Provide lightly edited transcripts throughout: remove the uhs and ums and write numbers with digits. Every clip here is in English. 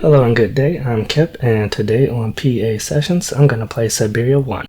Hello and good day, I'm Kip, and today on PA Sessions, I'm gonna play Syberia 1.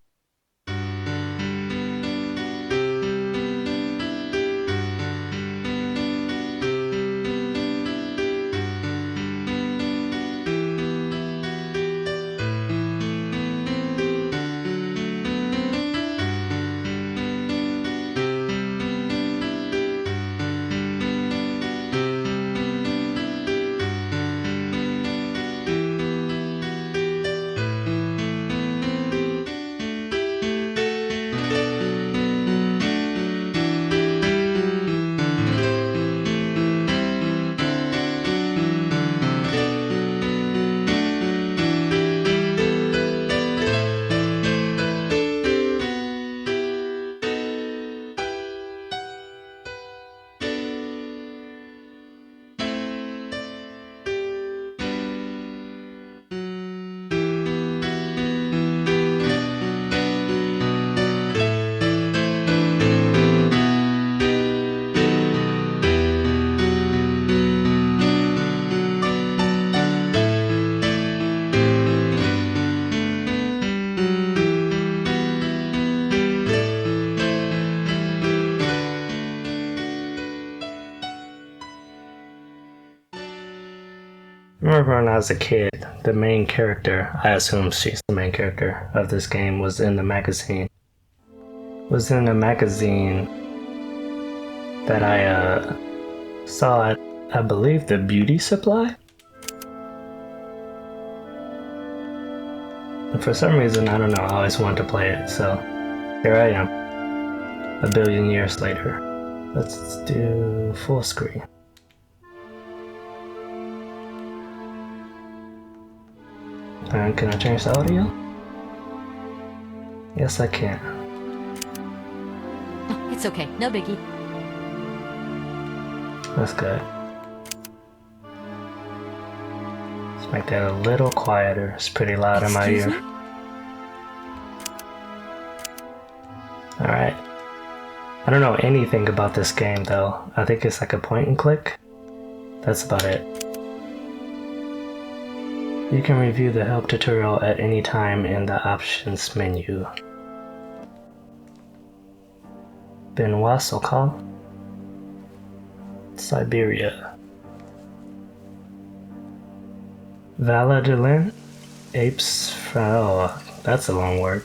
I remember when I was a kid, the main character, I assume she's the main character of this game, was in a magazine that I saw at, I believe, the beauty supply. And for some reason, I don't know, I always wanted to play it, so here I am, a billion years later. Let's do full screen. And can I change the audio? Yes, I can. It's okay, no biggie. That's good. Let's make that a little quieter. It's pretty loud in my ear. Alright. I don't know anything about this game though. I think it's like a point and click. That's about it. You can review the help tutorial at any time in the options menu. Benoit Sokal, Syberia. Valladolid, apes. Oh, that's a long word.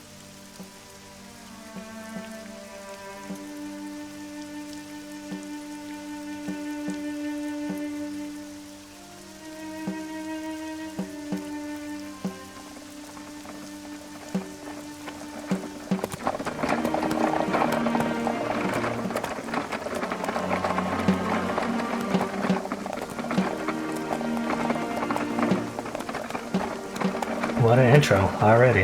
What an intro already.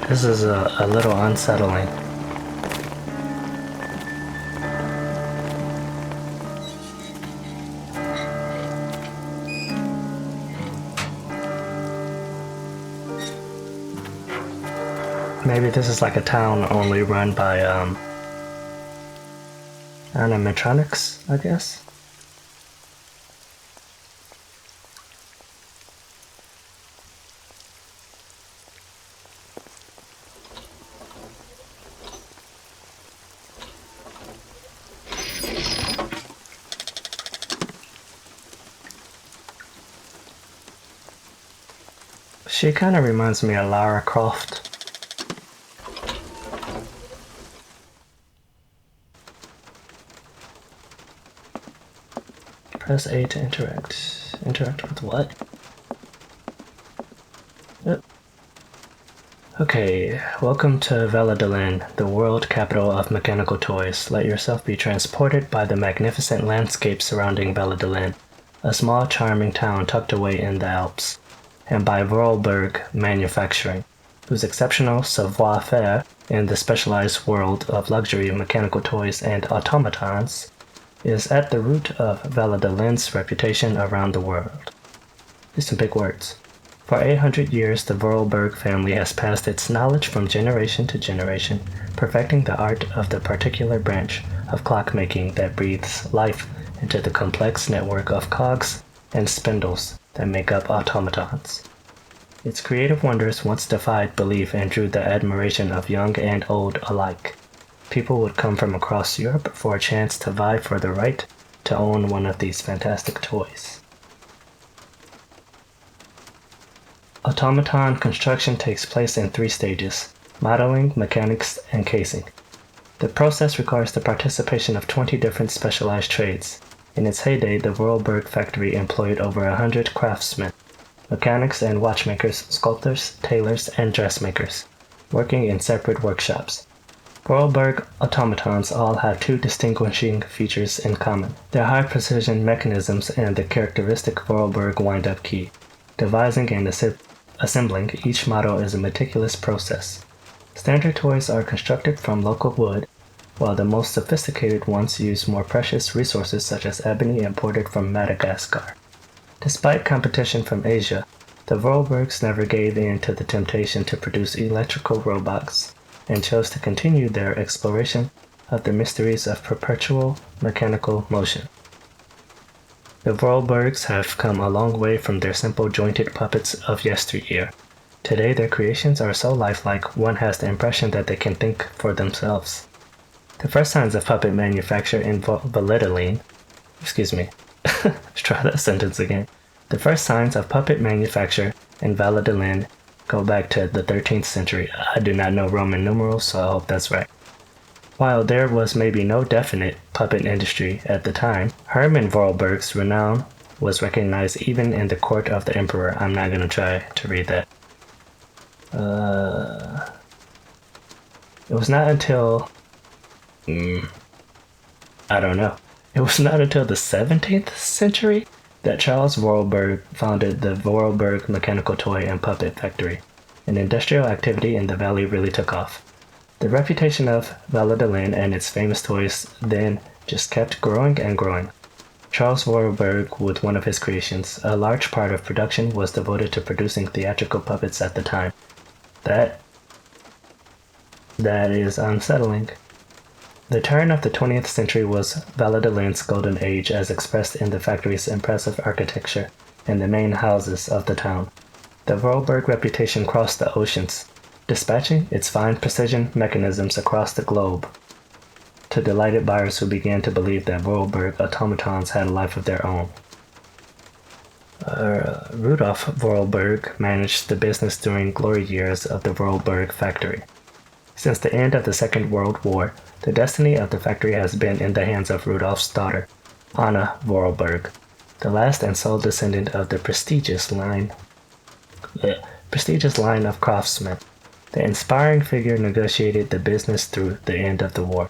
This is a little unsettling. Maybe this is like a town only run by, animatronics, I guess? She kind of reminds me of Lara Croft. Press A to interact. Interact with what? Yep. Okay, welcome to Valladolid, the world capital of mechanical toys. Let yourself be transported by the magnificent landscape surrounding Valladolid, a small charming town tucked away in the Alps, and by Vorarlberg Manufacturing, whose exceptional savoir-faire in the specialized world of luxury mechanical toys and automatons is at the root of Valladolid's reputation around the world. These some big words. For 800 years, the Vorarlberg family has passed its knowledge from generation to generation, perfecting the art of the particular branch of clockmaking that breathes life into the complex network of cogs and spindles that make up automatons. Its creative wonders once defied belief and drew the admiration of young and old alike. People would come from across Europe for a chance to vie for the right to own one of these fantastic toys. Automaton construction takes place in 3 stages: modeling, mechanics, and casing. The process requires the participation of 20 different specialized trades. In its heyday, the Vorarlberg factory employed over 100 craftsmen, mechanics and watchmakers, sculptors, tailors, and dressmakers, working in separate workshops. Vorarlberg automatons all have 2 distinguishing features in common: their high-precision mechanisms and the characteristic Vorarlberg wind-up key. Devising and assembling each model is a meticulous process. Standard toys are constructed from local wood, while the most sophisticated ones use more precious resources such as ebony imported from Madagascar. Despite competition from Asia, the Vorarlbergs never gave in to the temptation to produce electrical robots and chose to continue their exploration of the mysteries of perpetual mechanical motion. The Vorarlbergs have come a long way from their simple jointed puppets of yesteryear. Today their creations are so lifelike one has the impression that they can think for themselves. The first signs of puppet manufacture in Valladolid, let's try that sentence again. The first signs of puppet manufacture in Valladolid go back to the 13th century. I do not know Roman numerals, so I hope that's right. While there was maybe no definite puppet industry at the time, Hermann Vorarlberg's renown was recognized even in the court of the emperor. I'm not going to try to read that. It was not until... I don't know. It was not until the 17th century that Charles Vorarlberg founded the Vorarlberg Mechanical Toy and Puppet Factory. An industrial activity in the valley really took off. The reputation of Valladolid and its famous toys then just kept growing and growing. Charles Vorarlberg, with one of his creations, a large part of production was devoted to producing theatrical puppets at the time. That is unsettling. The turn of the 20th century was Valladolid's golden age as expressed in the factory's impressive architecture and the main houses of the town. The Vorarlberg reputation crossed the oceans, dispatching its fine precision mechanisms across the globe to delighted buyers who began to believe that Vorarlberg automatons had a life of their own. Rudolf Vorarlberg managed the business during glory years of the Vorarlberg factory. Since the end of the Second World War, the destiny of the factory has been in the hands of Rudolf's daughter, Anna Vorarlberg, the last and sole descendant of the prestigious line of craftsmen. The inspiring figure negotiated the business through the end of the war.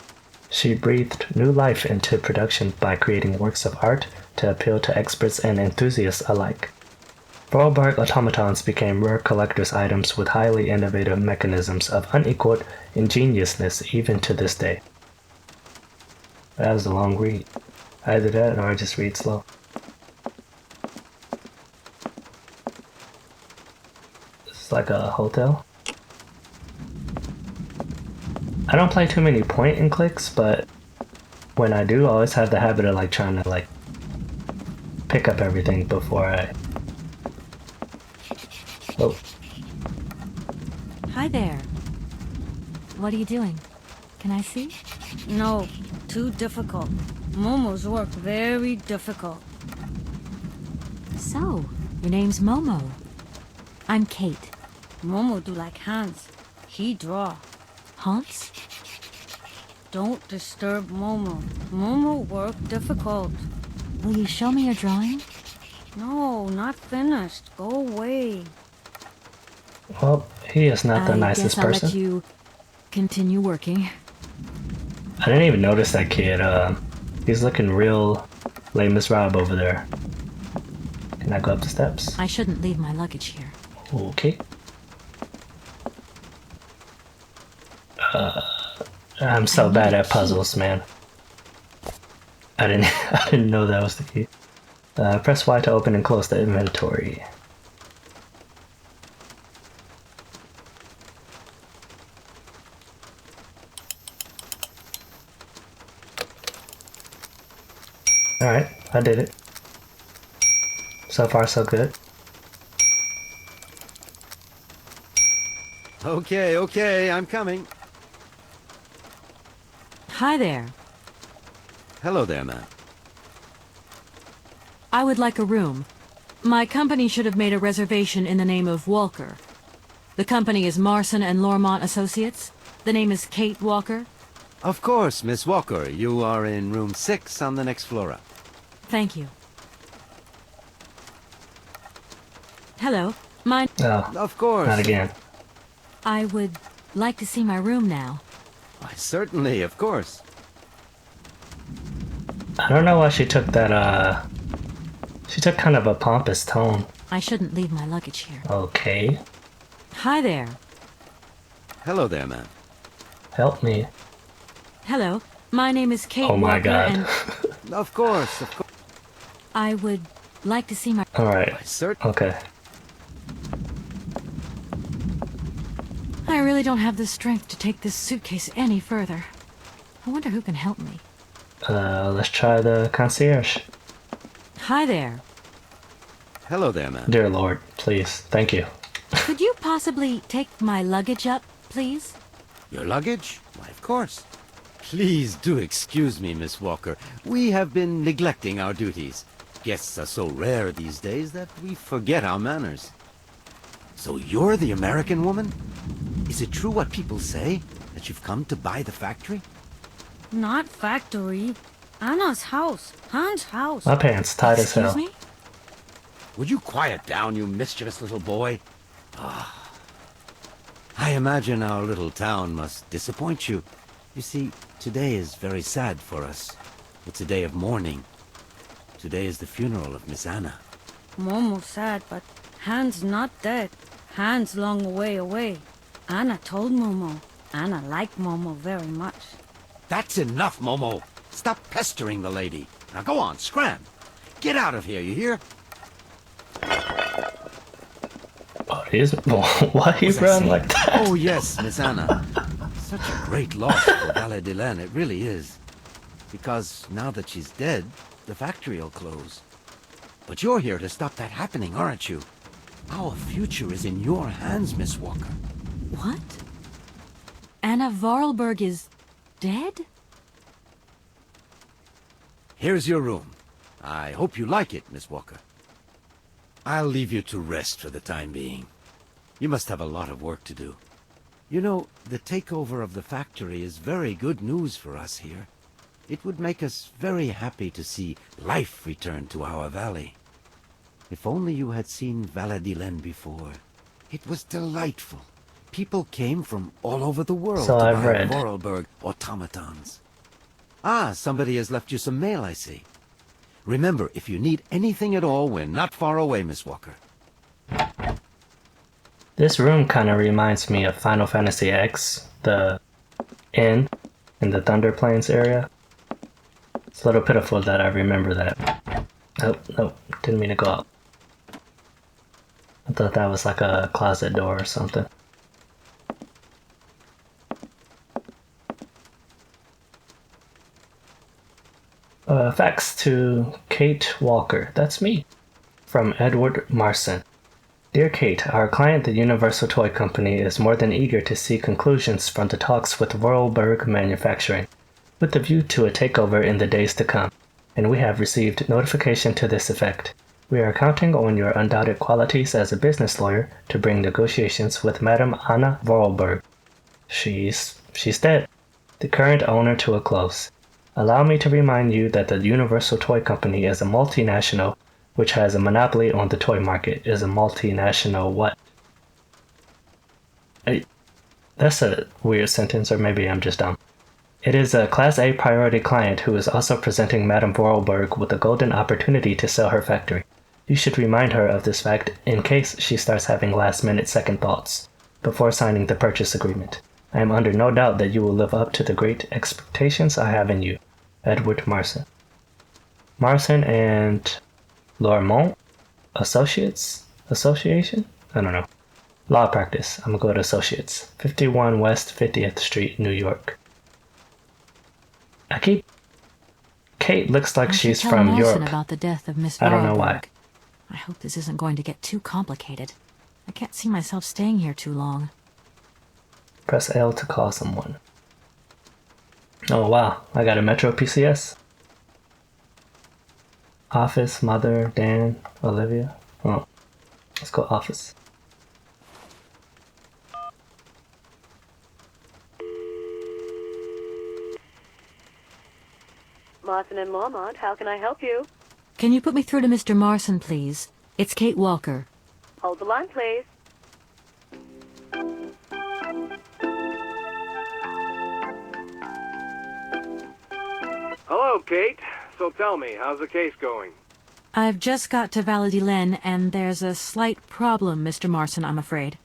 She breathed new life into production by creating works of art to appeal to experts and enthusiasts alike. Vorarlberg automatons became rare collector's items with highly innovative mechanisms of unequaled ingeniousness even to this day. That was a long read. Either that or I just read slow. This is like a hotel. I don't play too many point and clicks, but when I do, I always have the habit of trying to pick up everything before I... Oh. Hi there. What are you doing? Can I see? No, too difficult. Momo's work very difficult. So, your name's Momo. I'm Kate. Momo do like Hans. He draw. Hans? Don't disturb Momo. Momo work difficult. Will you show me your drawing? No, not finished. Go away. Well, he is not the nicest I guess person. I'll let you continue working. I didn't even notice that kid. He's looking real Les Miserables over there. Can I go up the steps? I shouldn't leave my luggage here. Okay. I'm so bad at puzzles, man. I didn't know that was the key. Press Y to open and close the inventory. Alright, I did it. So far, so good. Okay, I'm coming. Hi there. Hello there, ma'am. I would like a room. My company should have made a reservation in the name of Walker. The company is Marson and Lormont Associates. The name is Kate Walker. Of course, Miss Walker. You are in room 6 on the next floor up. Thank you. Hello. My... Oh, Of course. not again. I would like to see my room now. Why, certainly, of course. I don't know why she took that, She took kind of a pompous tone. I shouldn't leave my luggage here. Okay. Hi there. Hello there, ma'am. Help me. Hello. My name is Kate Oh my Walker god. and Of course, of course. I would like to see my... Alright. Why, certainly. Okay. I really don't have the strength to take this suitcase any further. I wonder who can help me. Let's try the concierge. Hi there. Hello there, ma'am. Dear Lord, please. Thank you. Could you possibly take my luggage up, please? Your luggage? Why, of course. Please do excuse me, Miss Walker. We have been neglecting our duties. Guests are so rare these days that we forget our manners. So you're the American woman? Is it true what people say? That you've come to buy the factory? Not factory. Anna's house. Hans' house. My pants tight as hell. Excuse me? Would you quiet down, you mischievous little boy? I imagine our little town must disappoint you. You see, today is very sad for us. It's a day of mourning. Today is the funeral of Miss Anna. Momo's sad, but Hans not dead. Hans long way away. Anna told Momo. Anna liked Momo very much. That's enough, Momo. Stop pestering the lady. Now go on, scram. Get out of here, you hear? Oh, it is. Why he run like that? Oh, yes, Miss Anna. Such a great loss for Valet de Laine, it really is. Because now that she's dead, the factory will close. But you're here to stop that happening, aren't you? Our future is in your hands, Miss Walker. What? Anna Vorarlberg is dead? Here's your room. I hope you like it, Miss Walker. I'll leave you to rest for the time being. You must have a lot of work to do. You know, the takeover of the factory is very good news for us here. It would make us very happy to see life return to our valley. If only you had seen Valet de Laine before. It was delightful. People came from all over the world So to I've buy read. Vorarlberg automatons. Ah, somebody has left you some mail, I see. Remember, if you need anything at all, we're not far away, Miss Walker. This room kind of reminds me of Final Fantasy X, the inn in the Thunder Plains area. It's a little pitiful that I remember that. Nope, didn't mean to go up. I thought that was like a closet door or something. Fax to Kate Walker. That's me. From Edward Marson. Dear Kate, our client, the Universal Toy Company, is more than eager to see conclusions from the talks with Vorarlberg Manufacturing, with a view to a takeover in the days to come, and we have received notification to this effect. We are counting on your undoubted qualities as a business lawyer to bring negotiations with Madame Anna Vorarlberg. She's dead. The current owner to a close. Allow me to remind you that the Universal Toy Company is a multinational which has a monopoly on the toy market. Is a multinational what? That's a weird sentence, or maybe I'm just dumb. It is a Class A priority client who is also presenting Madame Vorarlberg with a golden opportunity to sell her factory. You should remind her of this fact in case she starts having last-minute second thoughts before signing the purchase agreement. I am under no doubt that you will live up to the great expectations I have in you. Edward Marson. Marson and Lormont Association? I don't know. Law practice. I'm gonna go to Associates. 51 West 50th Street, New York. I Kate looks like I should she's tell from Marson Europe. about the death of Miss I don't know why. Vorarlberg. I hope this isn't going to get too complicated. I can't see myself staying here too long. Press L to call someone. Oh wow, I got a Metro PCS. Office, Mother, Dan, Olivia. Oh, let's go Office. Marson and Lormont, how can I help you? Can you put me through to Mr. Marson, please? It's Kate Walker. Hold the line, please. Hello, Kate. So tell me, how's the case going? I've just got to Valladolid, and there's a slight problem, Mr. Marson, I'm afraid.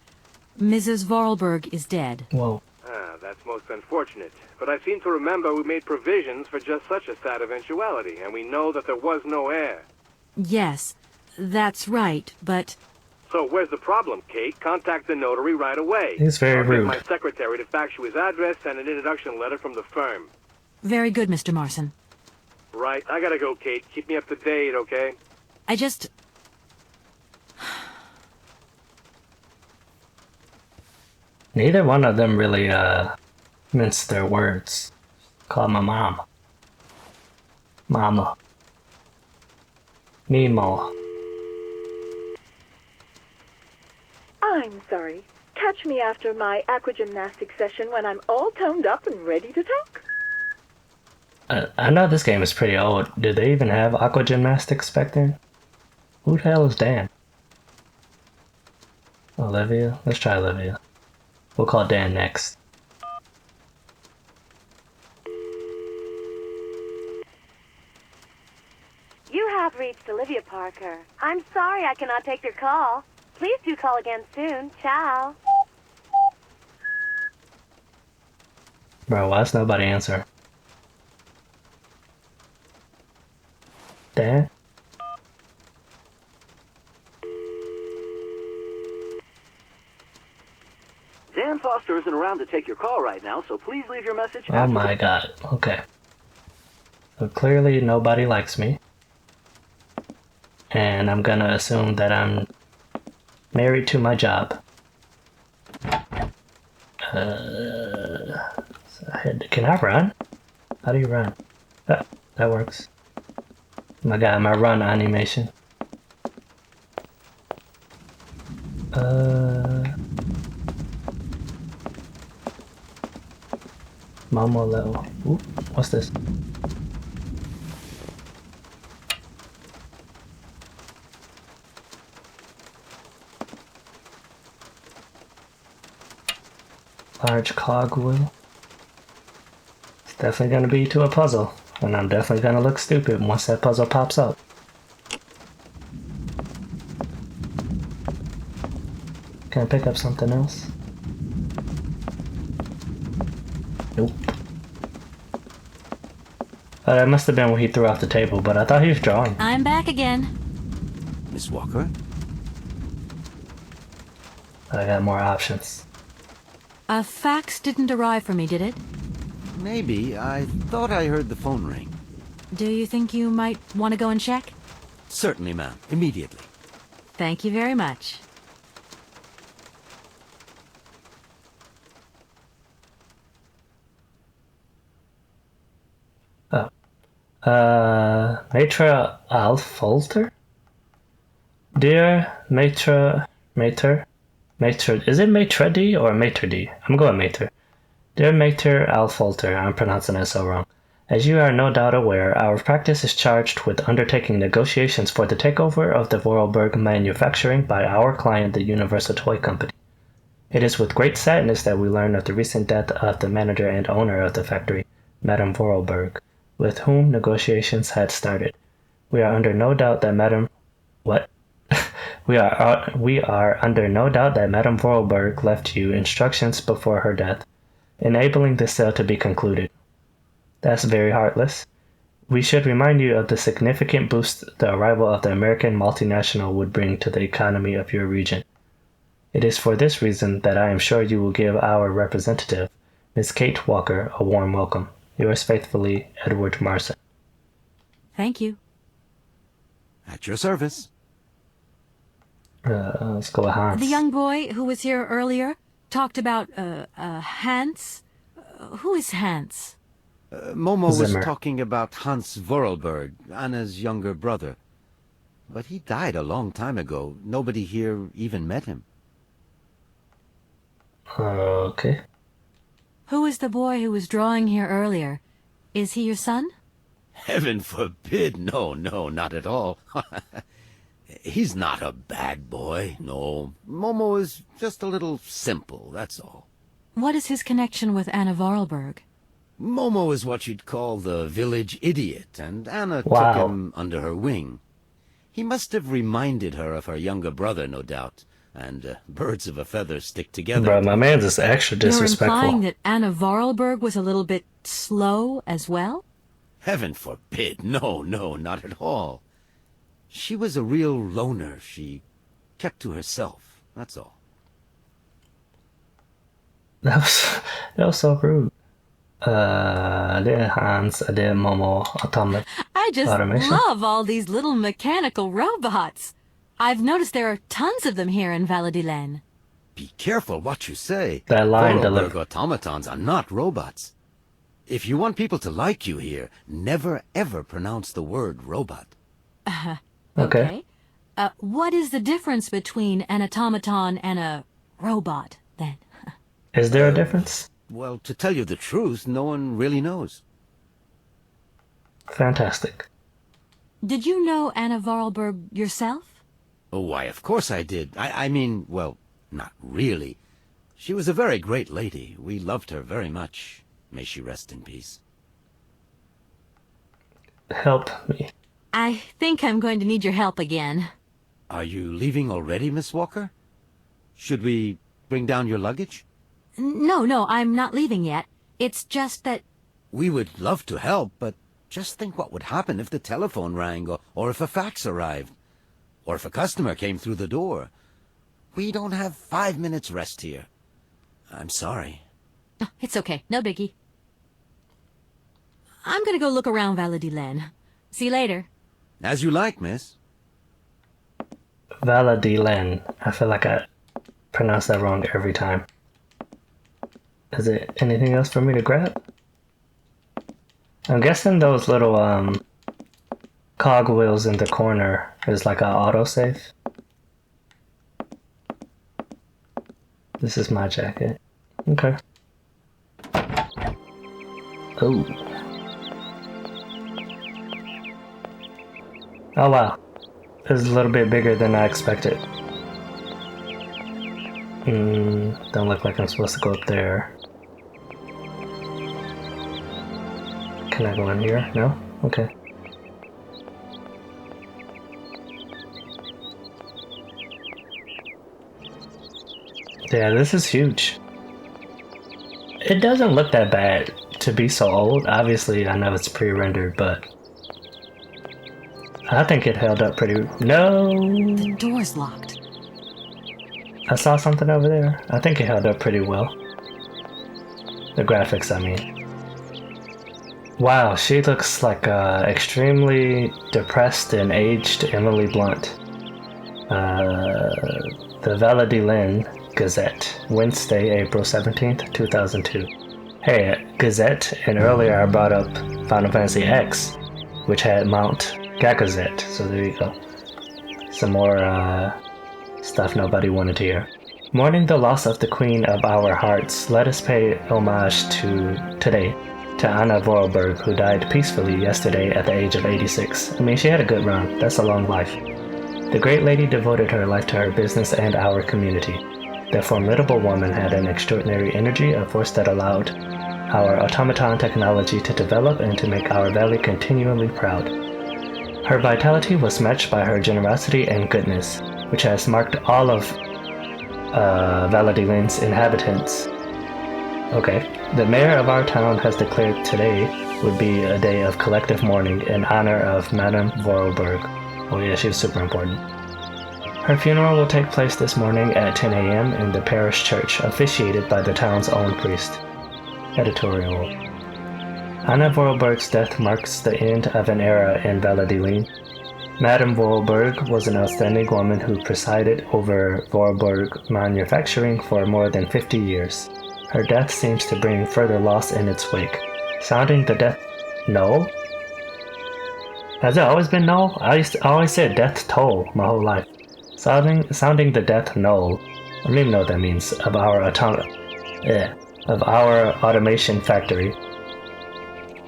Mrs. Vorarlberg is dead. Whoa. Ah, that's most unfortunate. But I seem to remember we made provisions for just such a sad eventuality, and we know that there was no heir. Yes, that's right, but... So where's the problem, Kate? Contact the notary right away. He's very I'll rude. get my secretary to fax you his address and an introduction letter from the firm. Very good, Mr. Marson. Right, I gotta go, Kate. Keep me up to date, okay? I just... Neither one of them really minced their words. Call my mom. Mama. Nemo. I'm sorry. Catch me after my aquagymnastic session when I'm all toned up and ready to talk. I know this game is pretty old. Did they even have aqua gymnastics back then? Who the hell is Dan? Olivia? Let's try Olivia. We'll call Dan next. You have reached Olivia Parker. I'm sorry I cannot take your call. Please do call again soon. Ciao. Bro, why's nobody answer? Dan? Dan Foster isn't around to take your call right now, so please leave your message Oh after my god. Okay. So clearly nobody likes me. And I'm gonna assume that I'm married to my job. Can I run? How do you run? Ah, that works. My god, my run animation. Mama level. Ooh, what's this? Large cogwheel. It's definitely gonna be to a puzzle, and I'm definitely gonna look stupid once that puzzle pops up. Can I pick up something else? Nope. That must have been when he threw off the table, but I thought he was drawing. I'm back again. Miss Walker? I got more options. A fax didn't arrive for me, did it? Maybe. I thought I heard the phone ring. Do you think you might want to go and check? Certainly, ma'am. Immediately. Thank you very much. Maitre Alfolter? Dear Maitre, is it Maitre D or Maitre D? I'm going Maitre. Dear Maitre Alfolter, I'm pronouncing it so wrong. As you are no doubt aware, our practice is charged with undertaking negotiations for the takeover of the Vorarlberg manufacturing by our client, the Universal Toy Company. It is with great sadness that we learn of the recent death of the manager and owner of the factory, Madame Vorarlberg, with whom negotiations had started. We are under no doubt that Madame... What? We are under no doubt that Madame Vorarlberg left you instructions before her death, enabling the sale to be concluded. That's very heartless. We should remind you of the significant boost the arrival of the American multinational would bring to the economy of your region. It is for this reason that I am sure you will give our representative, Miss Kate Walker, a warm welcome. Yours faithfully, Edward Marson. Thank you. At your service. Let's go with Hans. The young boy who was here earlier talked about, Hans. Who is Hans? Momo was Zimmer. talking about Hans Vorarlberg, Anna's younger brother. But he died a long time ago. Nobody here even met him. Okay. Who is the boy who was drawing here earlier? Is he your son? Heaven forbid! No, not at all. He's not a bad boy, no. Momo is just a little simple, that's all. What is his connection with Anna Vorarlberg? Momo is what you'd call the village idiot, and Anna Wow. took him under her wing. He must have reminded her of her younger brother, no doubt, and birds of a feather stick together. Bro, my man's is extra You're disrespectful. implying that Anna Vorarlberg was a little bit slow as well? Heaven forbid, no, not at all. She was a real loner. She kept to herself, that's all. That was so rude. Det Hans, det Momo, Atomic. I just Automation. love all these little mechanical robots. I've noticed there are tons of them here in Valadilen. Be careful what you say. That line Vorarlberg delivered. automatons are not robots. If you want people to like you here, never ever pronounce the word robot. Okay. What is the difference between an automaton and a robot, then? Is there a difference? Well, to tell you the truth, no one really knows. Fantastic. Did you know Anna Vorarlberg yourself? Oh, why, of course I did. I mean, well, not really. She was a very great lady. We loved her very much. May she rest in peace. Help me. I think I'm going to need your help again. Are you leaving already, Miss Walker? Should we bring down your luggage? No, I'm not leaving yet. It's just that... We would love to help, but just think what would happen if the telephone rang, or if a fax arrived, or if a customer came through the door. We don't have 5 minutes rest here. I'm sorry. Oh, it's okay, no biggie. I'm gonna go look around Valadilen. See you later. As you like, miss. Valadilen. I feel like I pronounce that wrong every time. Is it anything else for me to grab? I'm guessing those little cogwheels in the corner is like an autosave. This is my jacket. Okay. Oh. Oh wow. This is a little bit bigger than I expected. Don't look like I'm supposed to go up there. Can I go in here? No? Okay. Yeah, this is huge. It doesn't look that bad to be so old. Obviously, I know it's pre-rendered, but I think it held up pretty... No! The door's locked. I saw something over there. I think it held up pretty well. The graphics, I mean. Wow, she looks like extremely depressed and aged Emily Blunt. The Valadilen Gazette, Wednesday, April 17th, 2002. Hey, Gazette, and earlier I brought up Final Fantasy X, which had Mount Gagazette, so there you go. Some more stuff nobody wanted to hear. Mourning the loss of the queen of our hearts, let us pay homage today to Anna Vorarlberg, who died peacefully yesterday at the age of 86. I mean, she had a good run. That's a long life. The great lady devoted her life to her business and our community. The formidable woman had an extraordinary energy, a force that allowed our automaton technology to develop and to make our valley continually proud. Her vitality was matched by her generosity and goodness, which has marked all of Valadilen's inhabitants. Okay. The mayor of our town has declared today would be a day of collective mourning in honor of Madame Vorarlberg. Oh yeah, she was super important. Her funeral will take place this morning at 10 a.m. in the parish church, officiated by the town's own priest. Editorial. Anna Vorarlberg's death marks the end of an era in Valladolid. Madame Vorarlberg was an outstanding woman who presided over Vorarlberg manufacturing for more than 50 years. Her death seems to bring further loss in its wake. Sounding the death no? Has it always been no? I always said death toll my whole life. Sounding the death knoll. I don't even know what that means. Of our automation factory.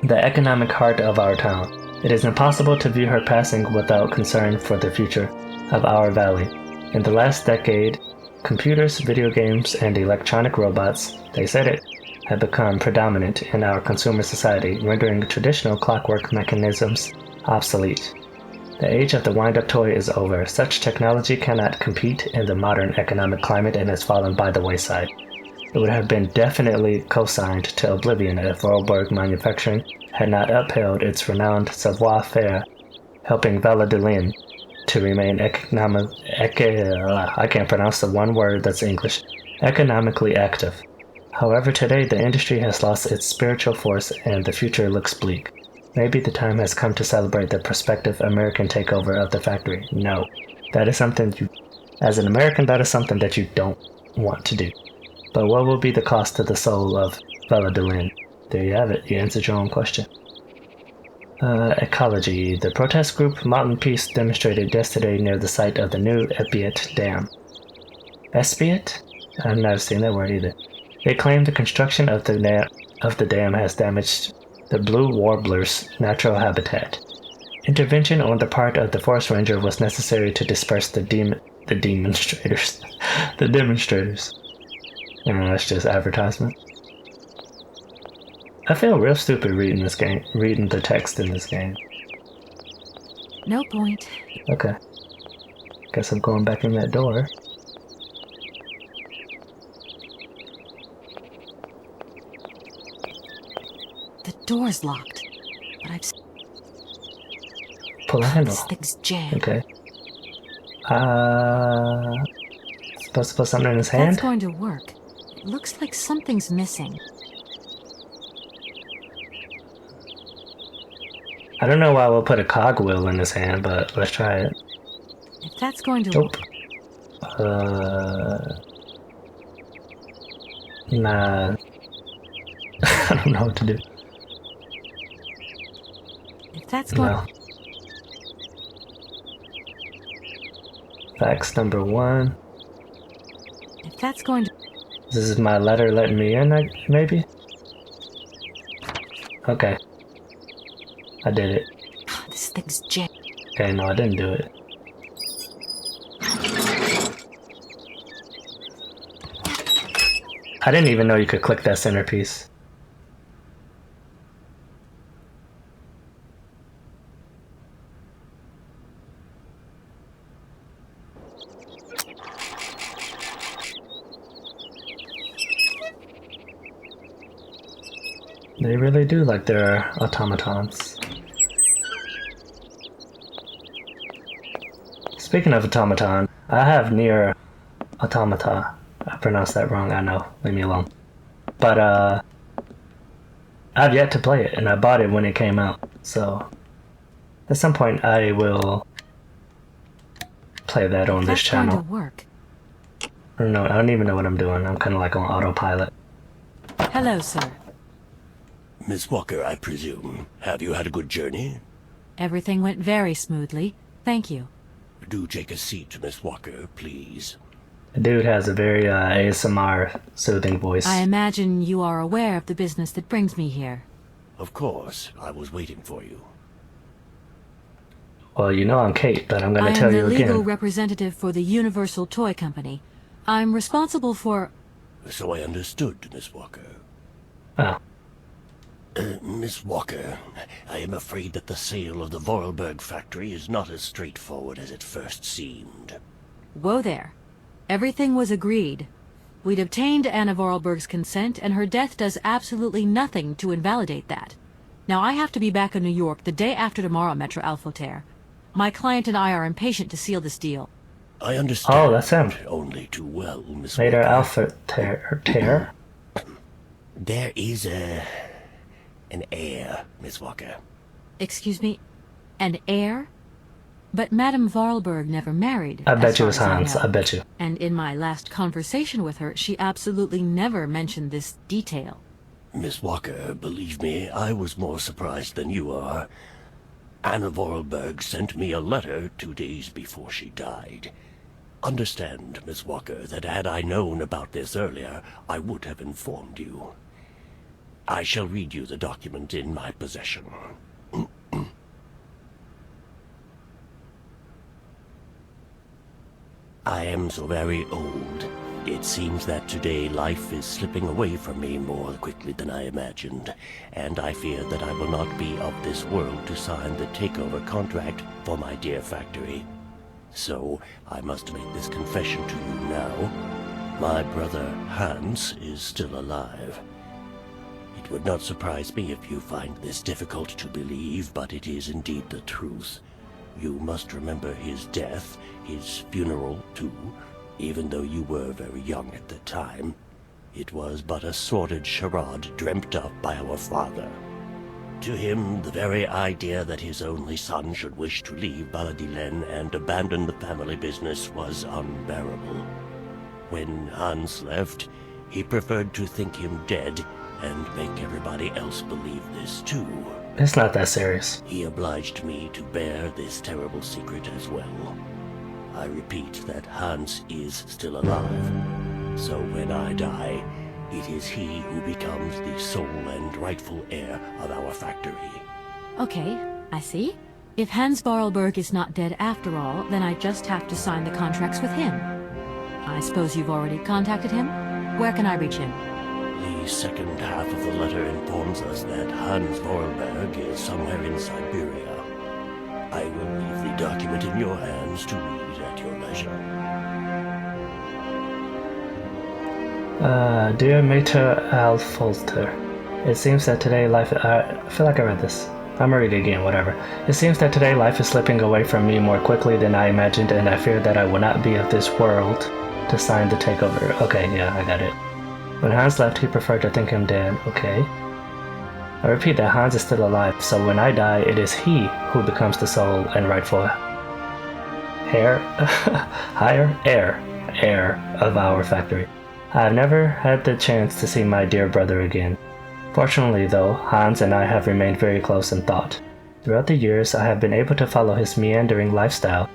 The economic heart of our town. It is impossible to view her passing without concern for the future of our valley. In the last decade, computers, video games, and electronic robots, they said it, have become predominant in our consumer society, rendering traditional clockwork mechanisms obsolete. The age of the wind-up toy is over. Such technology cannot compete in the modern economic climate and has fallen by the wayside. It would have been definitely co-signed to oblivion if Vorarlberg Manufacturing had not upheld its renowned savoir-faire, helping Valladolid to remain I can't pronounce the one word that's English, economically active. However, today the industry has lost its spiritual force and the future looks bleak. Maybe the time has come to celebrate the prospective American takeover of the factory. No, that is something as an American, that is something that you don't want to do. But what will be the cost to the soul of Valladolid? There you have it. You answered your own question. Ecology. The protest group Mountain Peace demonstrated yesterday near the site of the new Espiet Dam. Espiet? I've never seen that word either. They claim the construction of the dam has damaged the blue warbler's natural habitat. Intervention on the part of the forest ranger was necessary to disperse the demonstrators. The demonstrators. That's just advertisement. I feel real stupid reading the text in this game. No point. Okay. Guess I'm going back in that door. The door's locked, but I've... Pull the handle. This thing's jammed. Okay. Supposed to put something in his hand? That's going to work. It looks like something's missing. I don't know why we'll put a cogwheel in his hand, but let's try it. If that's going to Nope. Nah. I don't know what to do. If that's going No. Facts number 1. If that's going to... This is my letter letting me in, maybe? Okay. I did it. This thing's jammed. Okay, no, I didn't do it. I didn't even know you could click that centerpiece. They really do like their automatons. Speaking of automaton, I have Nier Automata. I pronounced that wrong, I know. Leave me alone. But, I've yet to play it, and I bought it when it came out. So, at some point I will play that on this channel. That's going to work. I don't even know what I'm doing. I'm kind of like on autopilot. Hello, sir. Miss Walker, I presume. Have you had a good journey? Everything went very smoothly. Thank you. Do take a seat, Miss Walker, please. The dude has a very ASMR soothing voice. I imagine you are aware of the business that brings me here. Of course. I was waiting for you. Well, you know I'm Kate, but I'm going to tell you I am the legal again. representative for the Universal Toy Company. I'm responsible for... So I understood, Miss Walker. Oh. Miss Walker, I am afraid that the sale of the Vorarlberg factory is not as straightforward as it first seemed. Whoa there. Everything was agreed. We'd obtained Anna Vorarlberg's consent, and her death does absolutely nothing to invalidate that. Now, I have to be back in New York the day after tomorrow, Metro Alphoter. My client and I are impatient to seal this deal. I understand. Oh, that's him. Only too well, Miss Later Walker. Alpha Tear. There is An heir, Miss Walker. Excuse me? An heir? But Madame Vorarlberg never married. I bet as you far it was as I Hans. know. I bet you. And in my last conversation with her, she absolutely never mentioned this detail. Miss Walker, believe me, I was more surprised than you are. Anna Vorarlberg sent me a letter 2 days before she died. Understand, Miss Walker, that had I known about this earlier, I would have informed you. I shall read you the document in my possession. I am so very old. It seems that today life is slipping away from me more quickly than I imagined, and I fear that I will not be of this world to sign the takeover contract for my dear factory. So, I must make this confession to you now. My brother Hans is still alive. It would not surprise me if you find this difficult to believe, but it is indeed the truth. You must remember his death, his funeral, too, even though you were very young at the time. It was but a sordid charade dreamt up by our father. To him, the very idea that his only son should wish to leave Bala-Dylen and abandon the family business was unbearable. When Hans left, he preferred to think him dead and make everybody else believe this too. It's not that serious. He obliged me to bear this terrible secret as well. I repeat that Hans is still alive. So when I die, it is he who becomes the sole and rightful heir of our factory. Okay, I see. If Hans Vorarlberg is not dead after all, then I just have to sign the contracts with him. I suppose you've already contacted him? Where can I reach him? The second half of the letter informs us that Hans Vorarlberg is somewhere in Syberia. I will leave the document in your hands to read at your leisure. Dear Mater Alfolter, it seems that today life... I feel like I read this. I'm gonna read it again, whatever. It seems that today life is slipping away from me more quickly than I imagined, and I fear that I will not be of this world to sign the takeover. Okay, yeah, I got it. When Hans left, he preferred to think him dead. Okay. I repeat that Hans is still alive, so when I die, it is he who becomes the sole and rightful heir of our factory. I have never had the chance to see my dear brother again. Fortunately, though, Hans and I have remained very close in thought. Throughout the years, I have been able to follow his meandering lifestyle,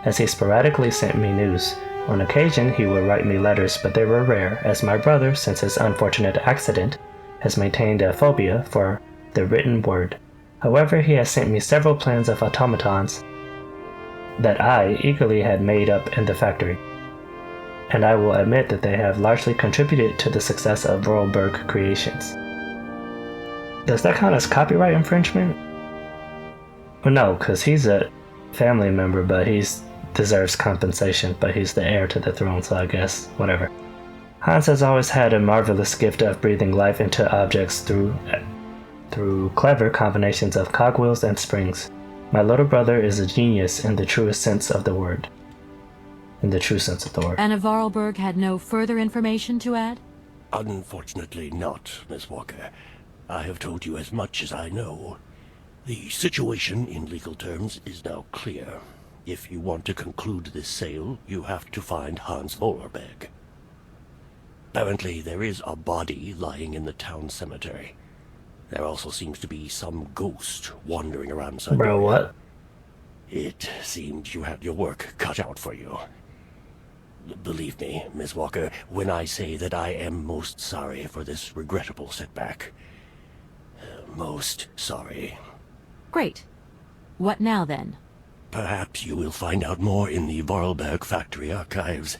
as he sporadically sent me news. On occasion, he would write me letters, but they were rare, as my brother, since his unfortunate accident, has maintained a phobia for the written word. However, he has sent me several plans of automatons that I eagerly had made up in the factory, and I will admit that they have largely contributed to the success of Vorarlberg Creations. Does that count as copyright infringement? Well, no, because he's a family member, but he's deserves compensation, but he's the heir to the throne, so I guess, whatever. Hans has always had a marvelous gift of breathing life into objects through clever combinations of cogwheels and springs. My little brother is a genius in the truest sense of the word. In the true sense of the word. Anna Vorarlberg had no further information to add? Unfortunately not, Miss Walker. I have told you as much as I know. The situation, in legal terms, is now clear. If you want to conclude this sale, you have to find Hans Vorarlberg. Apparently, there is a body lying in the town cemetery. There also seems to be some ghost wandering around Syberia. Bro, what? It seems you had your work cut out for you. Believe me, Miss Walker, when I say that I am most sorry for this regrettable setback. Most sorry. Great. What now, then? Perhaps you will find out more in the Vorarlberg factory archives.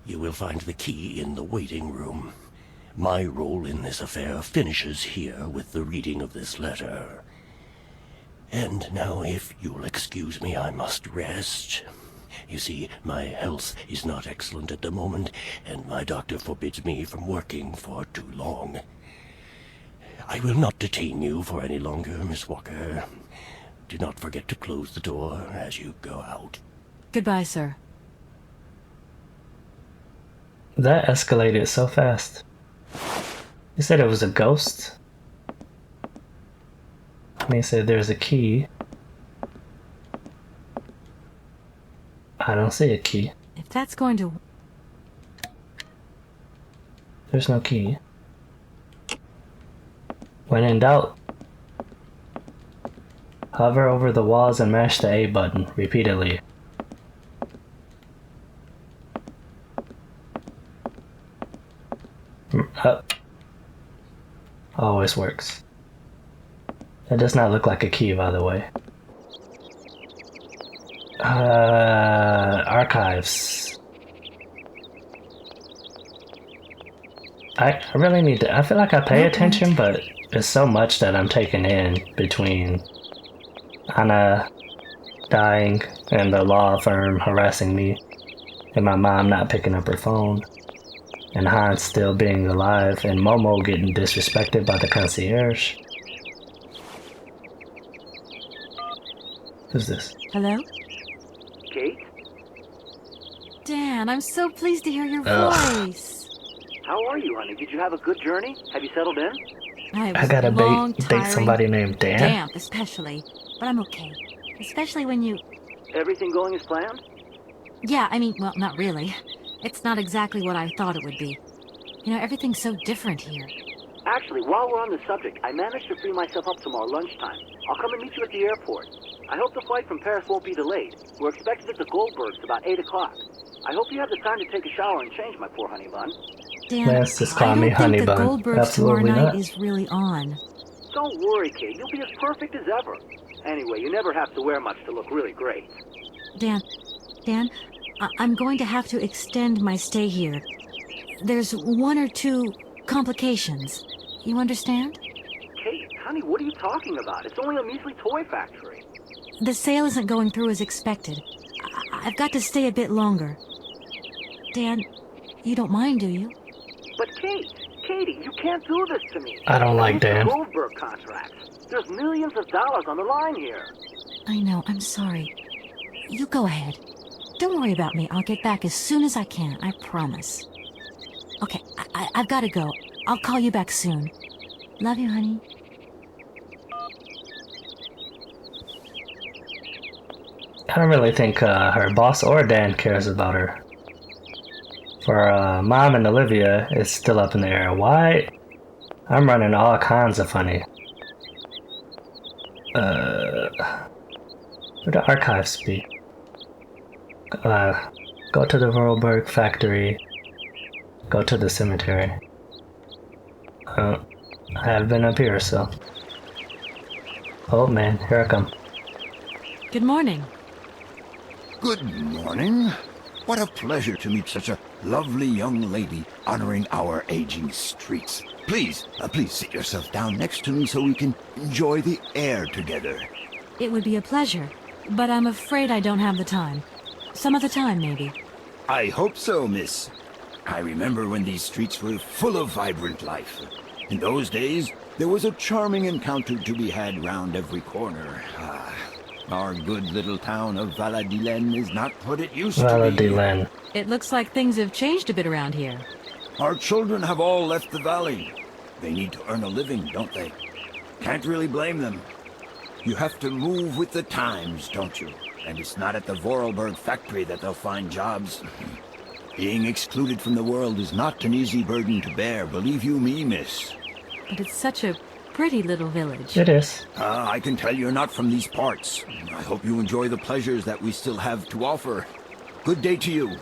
You will find the key in the waiting room. My role in this affair finishes here with the reading of this letter. And now, if you'll excuse me, I must rest. You see, my health is not excellent at the moment, and my doctor forbids me from working for too long. I will not detain you for any longer, Miss Walker. Do not forget to close the door as you go out. Goodbye, sir. That escalated so fast. You said it was a ghost? Honey said there's a key. I don't see a key. If that's going to... There's no key. When in doubt, hover over the walls and mash the A button repeatedly. Up. Always works. It does not look like a key, by the way. Archives. I really need to... I feel like I pay attention, but there's so much that I'm taking in between Anna dying and the law firm harassing me, and my mom not picking up her phone, and Hans still being alive, and Momo getting disrespected by the concierge. Who's this? Hello? Kate? Dan, I'm so pleased to hear your Ugh. voice. How are you, honey? Did you have a good journey? Have you settled in? I gotta date somebody named Dan. Damp, especially. But I'm okay. Especially when you... Everything going as planned? Yeah, I mean, well, not really. It's not exactly what I thought it would be. You know, everything's so different here. Actually, while we're on the subject, I managed to free myself up tomorrow lunchtime. I'll come and meet you at the airport. I hope the flight from Paris won't be delayed. We're expected at the Goldbergs about 8 o'clock. I hope you have the time to take a shower and change, my poor honey bun. Dan, Lance just called me I don't honey think the bun. Goldbergs Absolutely tomorrow night not. is really on. Don't worry, Kate. You'll be as perfect as ever. Anyway, you never have to wear much to look really great. Dan, I'm going to have to extend my stay here. There's 1 or 2 complications. You understand? Kate, honey, what are you talking about? It's only a measly toy factory. The sale isn't going through as expected. I've got to stay a bit longer. Dan, you don't mind, do you? But Katie, you can't do this to me. I don't like Dan. The Goldberg contracts. There's millions of dollars on the line here. I know, I'm sorry. You go ahead. Don't worry about me. I'll get back as soon as I can, I promise. Okay, I've got to go. I'll call you back soon. Love you, honey. I don't really think her boss or Dan cares about her. For Mom and Olivia, it's still up in the air. Why? I'm running all kinds of funny. Where the archives be? Go to the Vorarlberg factory. Go to the cemetery. I have been up here, so... Oh man, here I come. Good morning. Good morning. What a pleasure to meet such a lovely young lady honoring our aging streets. Please sit yourself down next to me so we can enjoy the air together. It would be a pleasure, but I'm afraid I don't have the time. Some other time, maybe. I hope so, miss. I remember when these streets were full of vibrant life. In those days, there was a charming encounter to be had round every corner. Our good little town of Valladolid is not what it used to be. Valladolid. It looks like things have changed a bit around here. Our children have all left the valley. They need to earn a living, don't they? Can't really blame them. You have to move with the times, don't you? And it's not at the Vorarlberg factory that they'll find jobs. Being excluded from the world is not an easy burden to bear, believe you me, miss. But it's such a pretty little village. It is. I can tell you're not from these parts. I hope you enjoy the pleasures that we still have to offer. Good day to you.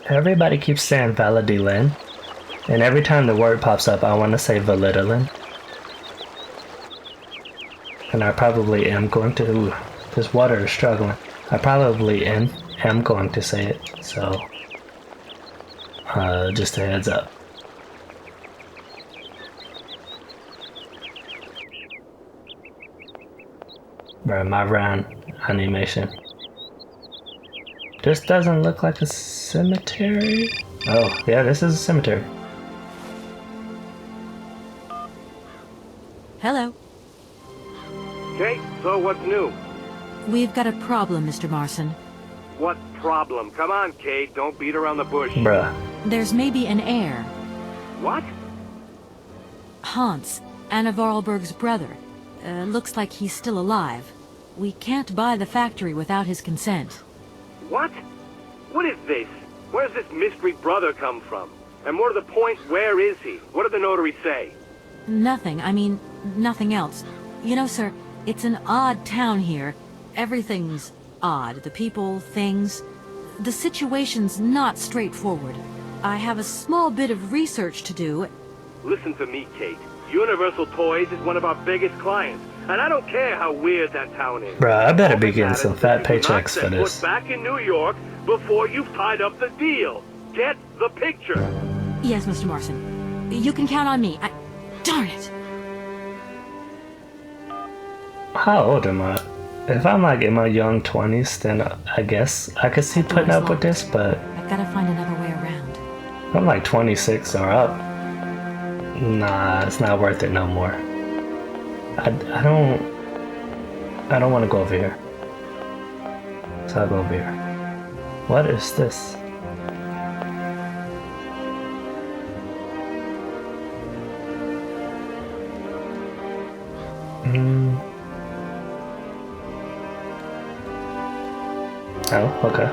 Everybody keeps saying Valladolid, and every time the word pops up, I want to say Valladolid. And I probably am going to... Ooh, this water is struggling. I probably am going to say it, so... just a heads up. Bruh, my round animation. This doesn't look like a cemetery. Oh, yeah, this is a cemetery. Hello. Okay, so what's new? We've got a problem, Mr. Marson. What problem? Come on, Kate, don't beat around the bush. Bruh. There's maybe an heir. What? Hans, Anna Vorarlberg's brother. Looks like he's still alive. We can't buy the factory without his consent. What? What is this? Where's this mystery brother come from? And more to the point, where is he? What did the notary say? Nothing. I mean, nothing else. You know, sir, it's an odd town here. Everything's odd. The people, things. The situation's not straightforward. I have a small bit of research to do. Listen to me, Kate. Universal Toys is one of our biggest clients, and I don't care how weird that town is. Bruh, I better All be that getting matters some is fat that you do not paychecks for set this. foot back in New York before you've tied up the deal. Get the picture. Yes, Mr. Morrison. You can count on me. Darn it! How old am I? If I'm like in my young 20s, then I guess I could see putting up with this, but I've got to find another way around. if I'm like 26 or up, nah, it's not worth it no more. I don't want to go over here. So I'll go over here. What is this? Oh, okay.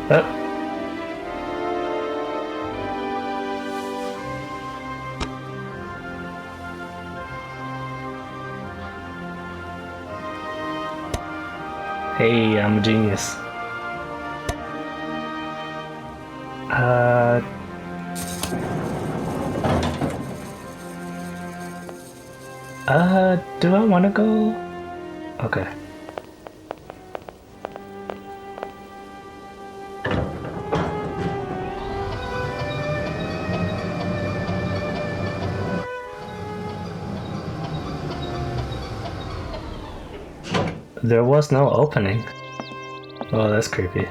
Oh. Hey, I'm a genius. Do I want to go? Okay. There was no opening. Oh, that's creepy.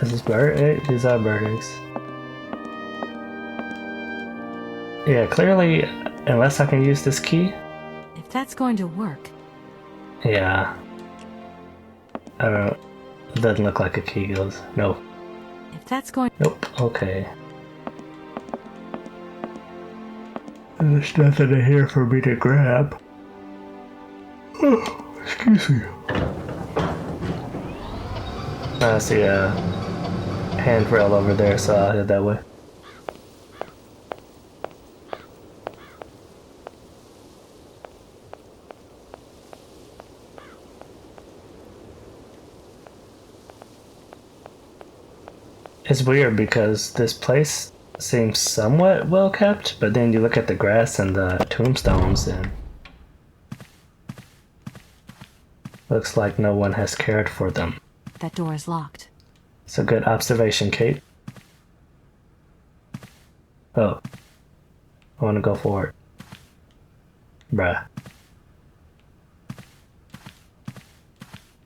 Is this bird egg? These are bird eggs. Yeah, clearly, unless I can use this key. If that's going to work. Yeah. I don't know. It doesn't look like a key goes. No. If that's going. Nope. Okay. There's nothing in here for me to grab. Oh, excuse me. I see a handrail over there, so I'll head that way. It's weird because this place seems somewhat well kept, but then you look at the grass and the tombstones and looks like no one has cared for them. That door is locked. It's a good observation, Kate. Oh. I want to go for it. Bruh.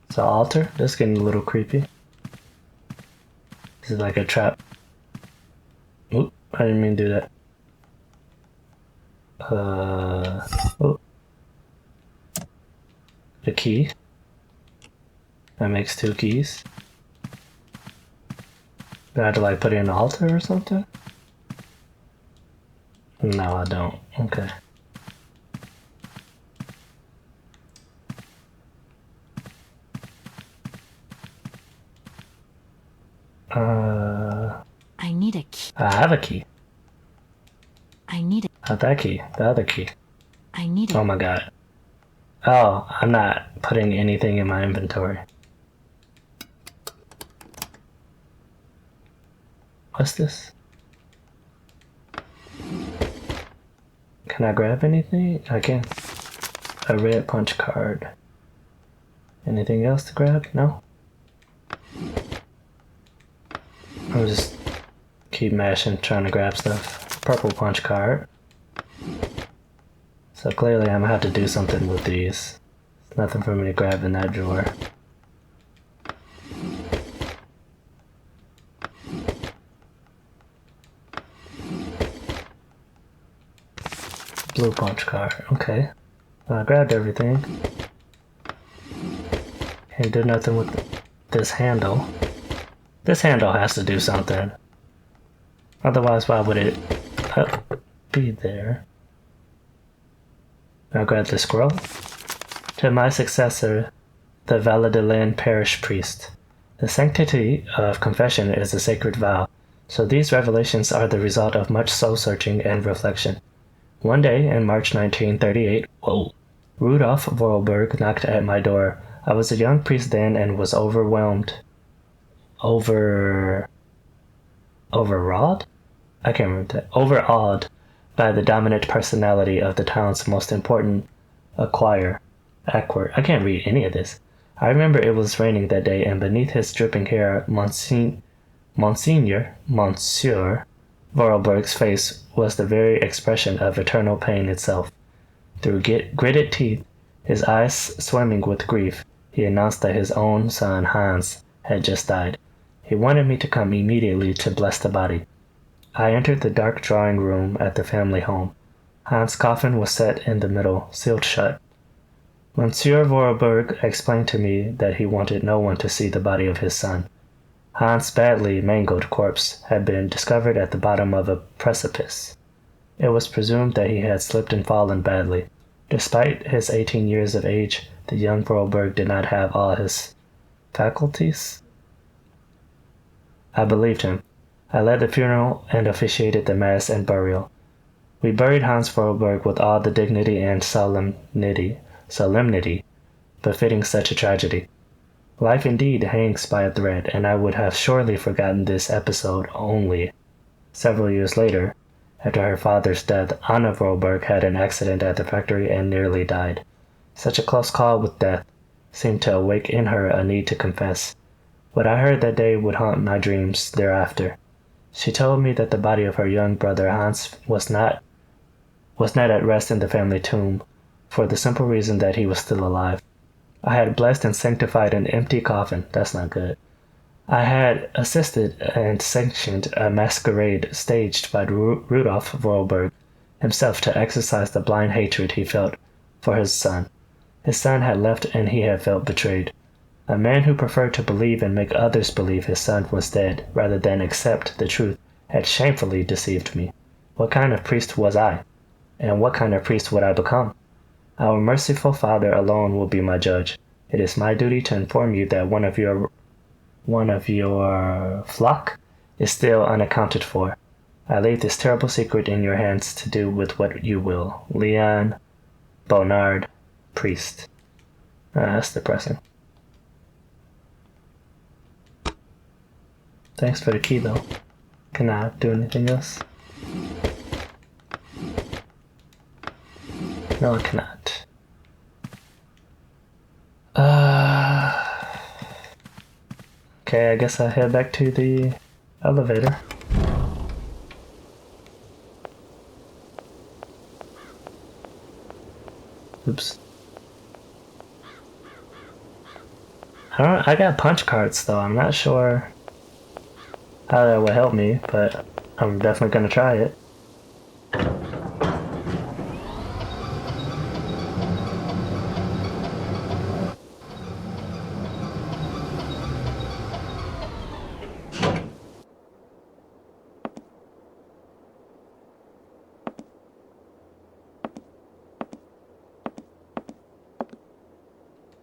It's an altar? This is getting a little creepy. This is like a trap. Oop, I didn't mean to do that. Oh. The key. That makes 2 keys. Do I have to like put in an altar or something? No, I don't. Okay. I need a key. I have a key. I need it. Not that key. The other key. I need it. Oh my god. Oh, I'm not putting anything in my inventory. What's this? Can I grab anything? I can. A red punch card. Anything else to grab? No? I'll just keep mashing, trying to grab stuff. Purple punch card. So clearly I'm gonna have to do something with these. There's nothing for me to grab in that drawer. Blue punch card, okay. Well, I grabbed everything. Can't do nothing with this handle. This handle has to do something. Otherwise, why would it be there. I'll grab the scroll. To my successor, the Valladolid parish priest. The sanctity of confession is a sacred vow, so these revelations are the result of much soul-searching and reflection. One day in March 1938, Rudolf Vorarlberg knocked at my door. I was a young priest then and was overwhelmed. Overawed? I can't remember that. Overawed by the dominant personality of the town's most important acquire. I can't read any of this. I remember it was raining that day, and beneath his dripping hair, Monsieur Vorarlberg's face was the very expression of eternal pain itself. Through gritted teeth, his eyes swimming with grief, he announced that his own son, Hans, had just died. He wanted me to come immediately to bless the body. I entered the dark drawing room at the family home. Hans' coffin was set in the middle, sealed shut. Monsieur Vorarlberg explained to me that he wanted no one to see the body of his son. Hans' badly mangled corpse had been discovered at the bottom of a precipice. It was presumed that he had slipped and fallen badly. Despite his 18 years of age, the young Vorarlberg did not have all his faculties. I believed him. I led the funeral and officiated the mass and burial. We buried Hans Vorarlberg with all the dignity and solemnity befitting such a tragedy. Life indeed hangs by a thread, and I would have surely forgotten this episode only. Several years later, after her father's death, Anna Vorarlberg had an accident at the factory and nearly died. Such a close call with death seemed to awake in her a need to confess. What I heard that day would haunt my dreams thereafter. She told me that the body of her young brother Hans was not at rest in the family tomb, for the simple reason that he was still alive. I had blessed and sanctified an empty coffin. That's not good. I had assisted and sanctioned a masquerade staged by Rudolf Vorarlberg himself to exercise the blind hatred he felt for his son. His son had left and he had felt betrayed. A man who preferred to believe and make others believe his son was dead rather than accept the truth had shamefully deceived me. What kind of priest was I? And what kind of priest would I become? Our merciful Father alone will be my judge. It is my duty to inform you that one of your flock is still unaccounted for. I leave this terrible secret in your hands to do with what you will. Leon Bonnard, priest. That's depressing. Thanks for the key, though. Can I do anything else? No, I cannot. Okay, I guess I'll head back to the elevator. Oops. I got punch cards though. I'm not sure how that will help me, but I'm definitely gonna try it.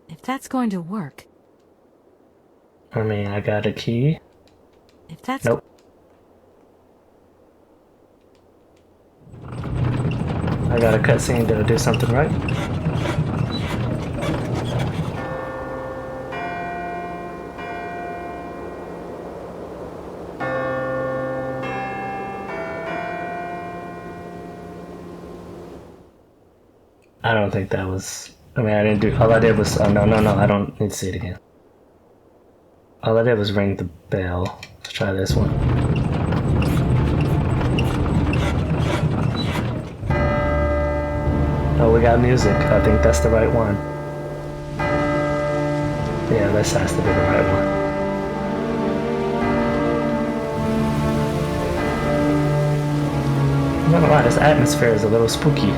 If that's going to work. I mean, I got a key. If that's Nope. I got a cutscene to do something right. I don't think that was... I mean, I didn't do... All I did was... Oh, no, I don't need to see it again. All I did was ring the bell. Let's try this one. Oh, we got music. I think that's the right one. Yeah, this has to be the right one. I'm not gonna lie, this atmosphere is a little spooky.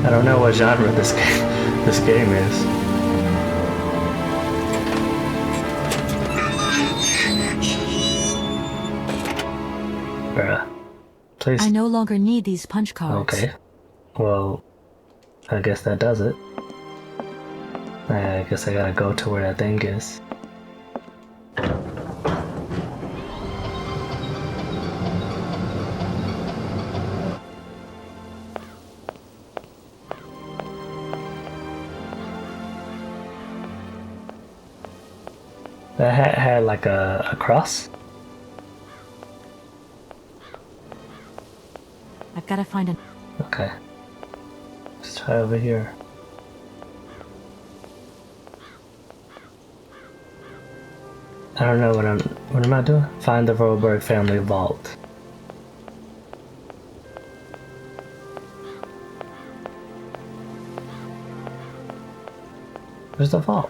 I don't know what genre this game is. Bruh. Please. I no longer need these punch cards. Okay. Well, I guess that does it. I guess I gotta go to where that thing is. That hat had like a cross? I've got to find a... Okay. Let's try over here. I don't know what am I doing? Find the Vorarlberg family vault. Where's the vault?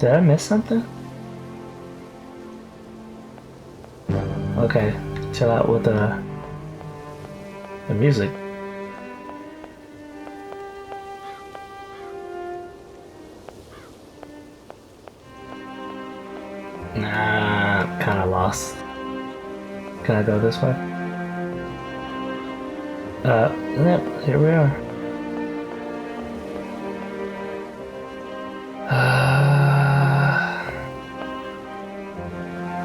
Did I miss something? Okay, chill out with the music. Nah, kinda lost. Can I go this way? Yep, here we are.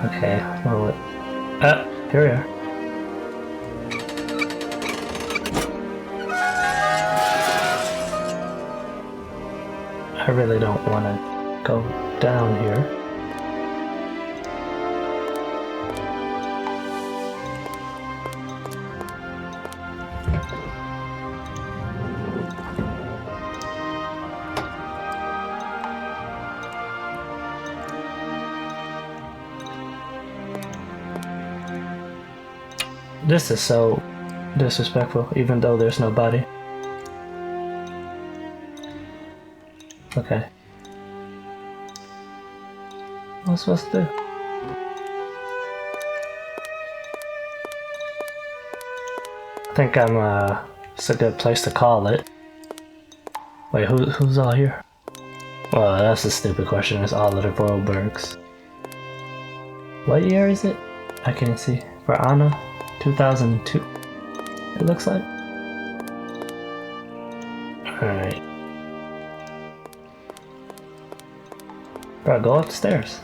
Okay, well, here we are. I really don't want to go down here. This is so disrespectful, even though there's nobody. Okay. What am I supposed to do? I think it's a good place to call it. Wait, who's all here? Well, that's a stupid question. It's all of the Vorarlbergs. What year is it? I can't see. For Anna? 2002, it looks like. Alright. Bro, go upstairs.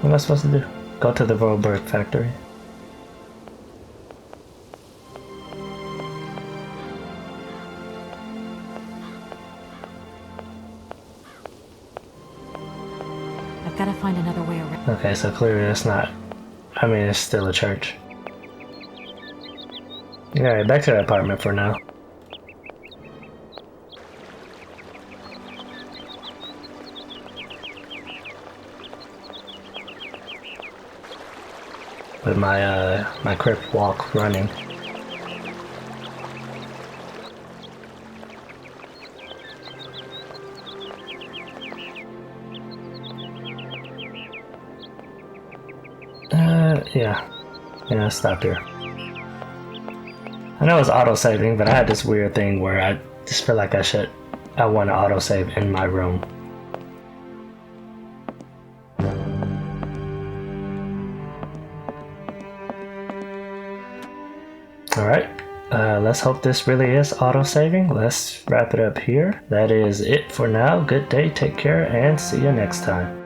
What am I supposed to do? Go to the Vorarlberg factory. I've got to find another way around. Okay, so clearly it's not. I mean, it's still a church. Alright, back to the apartment for now. With my crypt walk running. Yeah, stop here. I know it's auto-saving, but I had this weird thing where I just feel like I want to auto-save in my room. Alright, let's hope this really is auto-saving. Let's wrap it up here. That is it for now. Good day, take care, and see you next time.